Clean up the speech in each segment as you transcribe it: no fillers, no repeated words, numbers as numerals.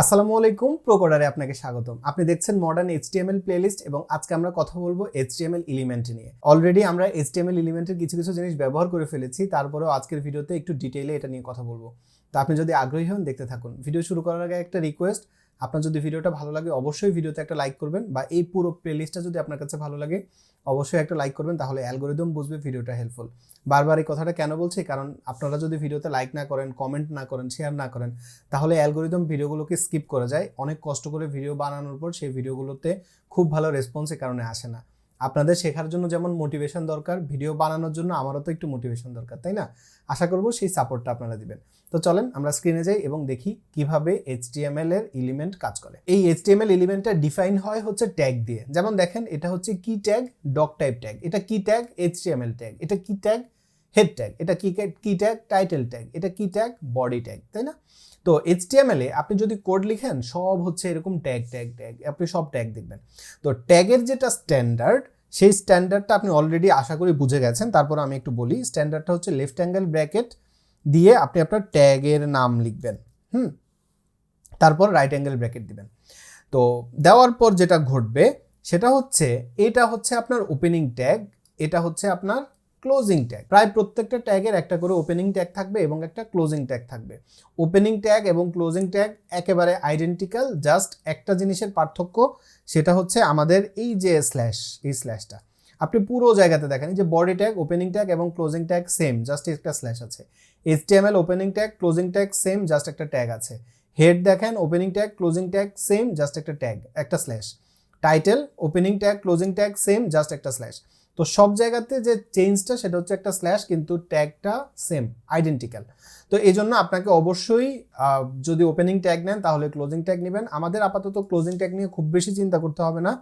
আসসালামু আলাইকুম, প্রোকোডারে আপনাকে স্বাগতম। আপনি দেখছেন মডার্ন এইচটিএমএল প্লেলিস্ট এবং আজকে আমরা কথা বলবো এইচটিএমএল এলিমেন্ট নিয়ে। অলরেডি আমরা এইচটিএমএল এলিমেন্টের কিছু কিছু জিনিস ব্যবহার করে ফেলেছি, তারপরেও আজকের ভিডিওতে একটু ডিটেইলে এটা নিয়ে কথা বলবো। তো আপনি যদি আগ্রহী হন দেখতে থাকুন। ভিডিও শুরু করার আগে একটা রিকোয়েস্ট, আপনার যদি ভিডিওটা ভালো লাগে অবশ্যই ভিডিওতে একটা লাইক করবেন, বা এই পুরো প্লেলিস্টটা যদি আপনার কাছে ভালো লাগে অবশ্যই একটা লাইক করবেন, তাহলে অ্যালগোরিদম বুঝবে ভিডিওটা হেল্পফুল। বারবার এই কথাটা কেন বলছি, কারণ আপনারা যদি ভিডিওতে লাইক না করেন, কমেন্ট না করেন, শেয়ার না করেন, তাহলে অ্যালগোরিদম ভিডিওগুলোকে স্কিপ করে যায়। অনেক কষ্ট করে ভিডিও বানানোর পর সেই ভিডিওগুলোতে খুব ভালো রেসপন্স এ কারণে আসে না। আপনাদের শেখার জন্য যেমন মোটিভেশন দরকার, ভিডিও বানানোর জন্য আমারও তো একটু মোটিভেশন দরকার, তাই না? আশা করব সেই সাপোর্টটা আপনারা দিবেন। তো চলেন আমরা স্ক্রিনে যাই এবং দেখি কিভাবে এইচটিএমএল এর এলিমেন্ট কাজ করে। এই এইচটিএমএল এলিমেন্টটা ডিফাইন হয় হচ্ছে ট্যাগ দিয়ে। যেমন দেখেন, এটা হচ্ছে কি ট্যাগ, ডক টাইপ ট্যাগ। এটা কি ট্যাগ, এইচটিএমএল ট্যাগ। এটা কি ট্যাগ, হেড ট্যাগ। এটা কি ট্যাগ, টাইটেল ট্যাগ। এটা কি ট্যাগ, বডি ট্যাগ, তাই না? তো এইচটিএমএল এ আপনি যদি কোড লিখেন সব হচ্ছে এরকম ট্যাগ ট্যাগ ট্যাগ, আপনি সব ট্যাগ দেখবেন। তো ট্যাগের যেটা স্ট্যান্ডার্ড, সেই স্ট্যান্ডার্ডটা আপনি অলরেডি আশা করি বুঝে গেছেন। তারপর আমি একটু বলি, স্ট্যান্ডার্ডটা হচ্ছে লেফট অ্যাঙ্গেল ব্র্যাকেট দিয়ে আপনি আপনার ট্যাগের নাম লিখবেন, তারপর রাইট অ্যাঙ্গেল ব্র্যাকেট দিবেন। তো দেওয়ার পর যেটা ঘটবে সেটা হচ্ছে, এটা হচ্ছে আপনার ওপেনিং ট্যাগ, এটা হচ্ছে আপনার ক্লোজিং ট্যাগ। প্রায় প্রত্যেকটা ট্যাগের একটা করে ওপেনিং ট্যাগ থাকবে এবং একটা ক্লোজিং ট্যাগ থাকবে। ওপেনিং ট্যাগ এবং ক্লোজিং ট্যাগ একেবারে আইডেন্টিক্যাল, জাস্ট একটা জিনিসের পার্থক্য, সেটা হচ্ছে আমাদের এই যে স্ল্যাশ, এই স্ল্যাশটা আপনি পুরো জায়গাতে দেখেন, যে বডি ট্যাগ, ওপেনিং ট্যাগ এবং ক্লোজিং ট্যাগ সেম, জাস্ট একটা স্ল্যাশ আছে। HTML opening tag, closing tag same, just একটা ট্যাগ আছে। হেড দেখেন, opening tag, closing tag same, just একটা ট্যাগ, একটা slash. Title, opening tag, closing tag same, just একটা slash. তো সব জায়গাতে যে চেঞ্জটা সেটা হচ্ছে একটা স্ল্যাশ, কিন্তু ট্যাগটা সেম, আইডেন্টিক্যাল। তো এই জন্য আপনাকে অবশ্যই যদি ওপেনিং ট্যাগ নেন তাহলে ক্লোজিং ট্যাগ নেবেন। আমাদের আপাতত ক্লোজিং ট্যাগ নিয়ে খুব বেশি চিন্তা করতে হবে না,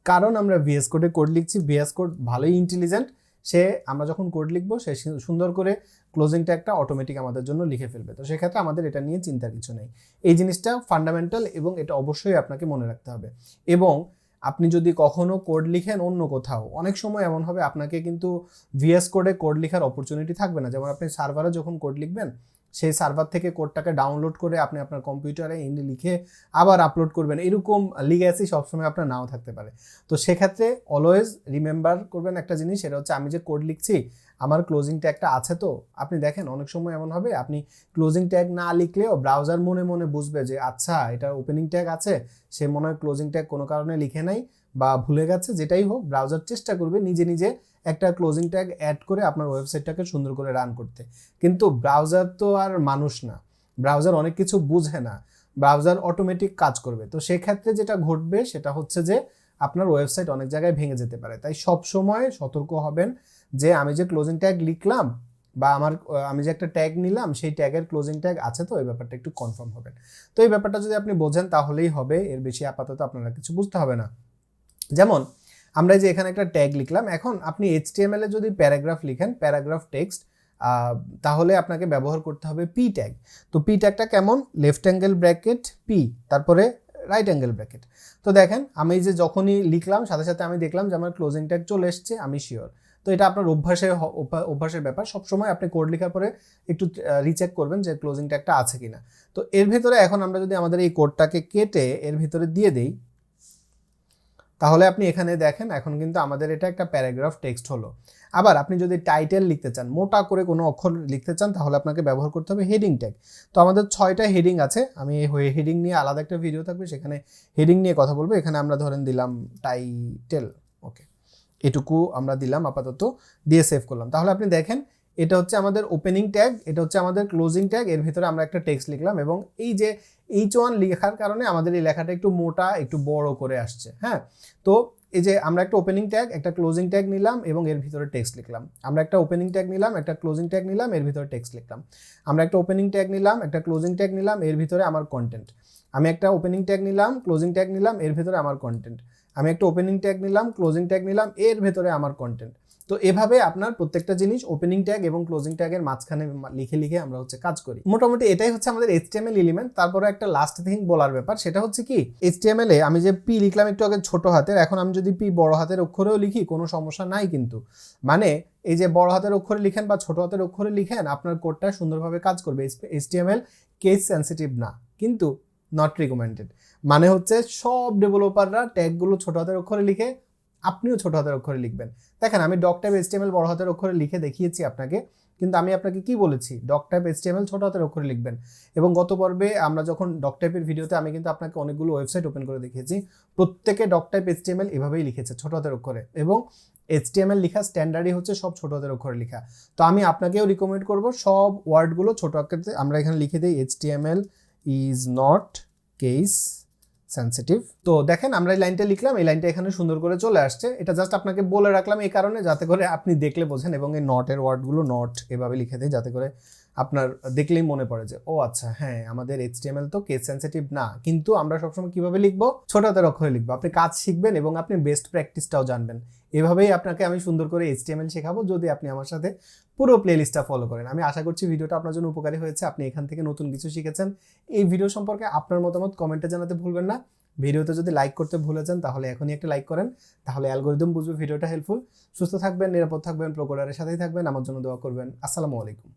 কারণ আমরা ভিএস কোডে কোড লিখছি। ভিএস কোড ভালোই ইন্টেলিজেন্ট, সে আমরা যখন কোড লিখবো সে সুন্দর করে ক্লোজিং ট্যাগটা অটোমেটিক আমাদের জন্য লিখে ফেলবে। তো সেক্ষেত্রে আমাদের এটা নিয়ে চিন্তার কিছু নেই। এই জিনিসটা ফান্ডামেন্টাল এবং এটা অবশ্যই আপনাকে মনে রাখতে হবে। এবং আপনি যদি কখনো কোড লিখেন অন্য কোথাও, অনেক সময় এমন হবে আপনাকে কিন্তু ভিএস কোডে কোড লেখার অপরচুনিটি থাকবে না। যেমন আপনি সার্ভারে যখন কোড লিখবেন, সেই সার্ভার থেকে কোডটাকে ডাউনলোড করে আপনি আপনার কম্পিউটারে এনে লিখে আবার আপলোড করবেন, এরকম লিগ্যাসি সবসময় আপনার নাও থাকতে পারে। তো সেক্ষেত্রে অলওয়েজ রিমেম্বার করবেন একটা জিনিস, সেটা হচ্ছে আমি যে কোড লিখছি আমার ক্লোজিং ট্যাগটা আছে। তো আপনি দেখেন অনেক সময় এমন হবে, আপনি ক্লোজিং ট্যাগ না লিখলেও ব্রাউজার মনে মনে বুঝবে যে আচ্ছা এটা ওপেনিং ট্যাগ আছে, সে মনে হয় ক্লোজিং ট্যাগ কোনো কারণে লিখে নাই বা ভুলে গেছে। যেটাই হোক, ব্রাউজার চেষ্টা করবে নিজে নিজে একটা ক্লোজিং ট্যাগ অ্যাড করে আপনার ওয়েবসাইটটাকে সুন্দর করে রান করতে। কিন্তু ব্রাউজার তো আর মানুষ না, ব্রাউজার অনেক কিছু বুঝে না, ব্রাউজার অটোমেটিক কাজ করবে। তো সেক্ষেত্রে যেটা ঘটবে সেটা হচ্ছে যে আপনার ওয়েবসাইট অনেক জায়গায় ভেঙে যেতে পারে। তাই সব সময় সতর্ক হবেন যে আমি যে ক্লোজিং ট্যাগ লিখলাম বা আমি যে একটা ট্যাগ নিলাম, সেই ট্যাগের ক্লোজিং ট্যাগ আছে তো, এই ব্যাপারটা একটু কনফার্ম হবেন। তো এই ব্যাপারটা যদি আপনি বোঝেন তাহলেই হবে, এর বেশি আপাতত আপনারা কিছু বুঝতে হবে না। যেমন আমরা যে এখানে একটা ট্যাগ লিখলাম, এখন আপনি এইচটিএমএল এ যদি প্যারাগ্রাফ লিখেন, প্যারাগ্রাফ টেক্সট, তাহলে আপনাকে ব্যবহার করতে হবে পি ট্যাগ। তো পি ট্যাগটা কেমন, লেফট অ্যাঙ্গেল ব্র্যাকেট পি, তারপরে রাইট অ্যাঙ্গেল ব্র্যাকেট। তো দেখেন আমি যে যখনই লিখলাম সাথে সাথে আমি দেখলাম যে আমার ক্লোজিং ট্যাগ চলে এসছে, আমি শিওর। তো এটা আপনার অভ্যাসের ব্যাপার। সবসময় আপনি কোড লেখার পরে একটু রিচেক করবেন যে ক্লোজিং ট্যাগটা আছে কিনা। তো এর ভিতরে এখন আমরা যদি আমাদের এই কোডটাকে কেটে এর ভিতরে দিয়ে দেই, তাহলে আপনি এখানে দেখেন এখন কিন্তু আমাদের এটা একটা প্যারাগ্রাফ টেক্সট হলো। আবার আপনি যদি টাইটেল লিখতে চান, মোটা করে কোনো অক্ষর লিখতে চান, তাহলে আপনাকে ব্যবহার করতে হবে হেডিং ট্যাগ। তো আমাদের 6টা হেডিং আছে, আমি হেডিং নিয়ে আলাদা একটা ভিডিও থাকবে, সেখানে হেডিং নিয়ে কথা বলবো। এখানে আমরা ধরেন দিলাম টাইটেল, ওকে, এটুকু আমরা দিলাম আপাতত, দিয়ে সেভ করলাম। তাহলে আপনি দেখেন এটা হচ্ছে আমাদের ওপেনিং ট্যাগ, এটা হচ্ছে আমাদের ক্লোজিং ট্যাগ, এর ভিতরে আমরা একটা টেক্সট লিখলাম এবং এই যে H1 লেখার কারণে আমাদের এই লেখাটা একটু মোটা, একটু বড় করে আসছে। হ্যাঁ, তো এই যে আমরা একটা ওপেনিং ট্যাগ, একটা ক্লোজিং ট্যাগ নিলাম এবং এর ভিতরে টেক্সট লিখলাম। আমরা একটা ওপেনিং ট্যাগ নিলাম, একটা ক্লোজিং ট্যাগ নিলাম, এর ভিতরে টেক্সট লিখলাম। আমরা একটা ওপেনিং ট্যাগ নিলাম, একটা ক্লোজিং ট্যাগ নিলাম, এর ভিতরে আমার কন্টেন্ট। আমি একটা ওপেনিং ট্যাগ নিলাম, ক্লোজিং ট্যাগ নিলাম, এর ভিতরে আমার কন্টেন্ট। আমি একটা ওপেনিং ট্যাগ নিলাম, ক্লোজিং ট্যাগ নিলাম, এর ভেতরে আমার কন্টেন্ট। তো এভাবে আপনার প্রত্যেকটা জিনিস ওপেনিং ট্যাগ এবং ক্লোজিং ট্যাগের মাঝখানে লিখে লিখে আমরা হচ্ছে কাজ করি। মোটামুটি এটাই হচ্ছে আমাদের এইচটিএমএল এলিমেন্ট। তারপরে একটা লাস্ট থিং বলার ব্যাপার, সেটা হচ্ছে কি, এইচটিএমএল এ আমি যে পি লিখলাম একটু আগে ছোট হাতের, এখন আমি যদি পি বড় হাতের অক্ষরেও লিখি কোনো সমস্যা নাই কিন্তু। মানে এই যে বড় হাতের অক্ষরে লিখেন বা ছোট হাতের অক্ষরে লিখেন, আপনার কোডটা সুন্দরভাবে কাজ করবে। এইচটিএমএল কেস সেন্সিটিভ না, কিন্তু নট রিকমেন্ডেড। মানে হচ্ছে সব ডেভেলপাররা ট্যাগগুলো ছোট হাতের অক্ষরে লিখে, আপনিও ছোট হাতের অক্ষরে লিখবেন। দেখেন আমি ডক টাইপ HTML বড় হাতের অক্ষরে লিখে দেখিয়েছি আপনাকে, কিন্তু আমি আপনাকে কি বলেছি, ডক টাইপ HTML ছোট হাতের অক্ষরে লিখবেন। এবং গত পর্বে আমরা যখন ডক টাইপের ভিডিওতে আমি কিন্তু আপনাকে অনেকগুলো ওয়েবসাইট ওপেন করে দেখিয়েছি, প্রত্যেকে ডক টাইপ HTML এভাবেই লিখেছে ছোট হাতের অক্ষরে, এবং HTML লেখা স্ট্যান্ডার্ডই হচ্ছে সব ছোট হাতের অক্ষরে লেখা। তো আমি আপনাকেও রিকমেন্ড করব সব ওয়ার্ডগুলো ছোট আকারে আমরা এখানে লিখে দিই, HTML is not case sensitive. তো দেখেন আমরা এই লাইনটা লিখলাম, এই লাইনটা এখানে সুন্দর করে চলে আসছে। এটা জাস্ট আপনাকে বলে রাখলাম এই কারণে যাতে করে আপনি দেখলে বোঝেন, এবং এই নটের ওয়ার্ডগুলো নট এভাবে লিখে দিই যাতে করে আপনার দেখলেই মনে পড়ে যে ও আচ্ছা হ্যাঁ আমাদের HTML তো কেস সেন্সিটিভ না, কিন্তু আমরা সবসময় কিভাবে লিখবো, ছোট হাতের অক্ষরে লিখবো। আপনি কাজ শিখবেন এবং আপনি বেস্ট প্র্যাকটিসটাও জানবেন। এভাবেই আপনাকে আমি সুন্দর করে HTML শেখাবো যদি আপনি আমার সাথে পুরো প্লেলিস্টটা ফলো করেন। আমি আশা করছি ভিডিওটা আপনার জন্য উপকারী হয়েছে, আপনি এখান থেকে নতুন কিছু শিখেছেন। এই ভিডিও সম্পর্কে আপনার মতামত কমেন্টে জানাতে ভুলবেন না। ভিডিওতে যদি লাইক করতে ভুলে যান তাহলে এখনই একটা লাইক করেন, তাহলে অ্যালগরিদম বুঝবে ভিডিওটা হেল্পফুল। সুস্থ থাকবেন, নিরাপদ থাকবেন, প্রোকোডারের সাথেই থাকবেন, আমার জন্য দোয়া করবেন। আসসালামু আলাইকুম।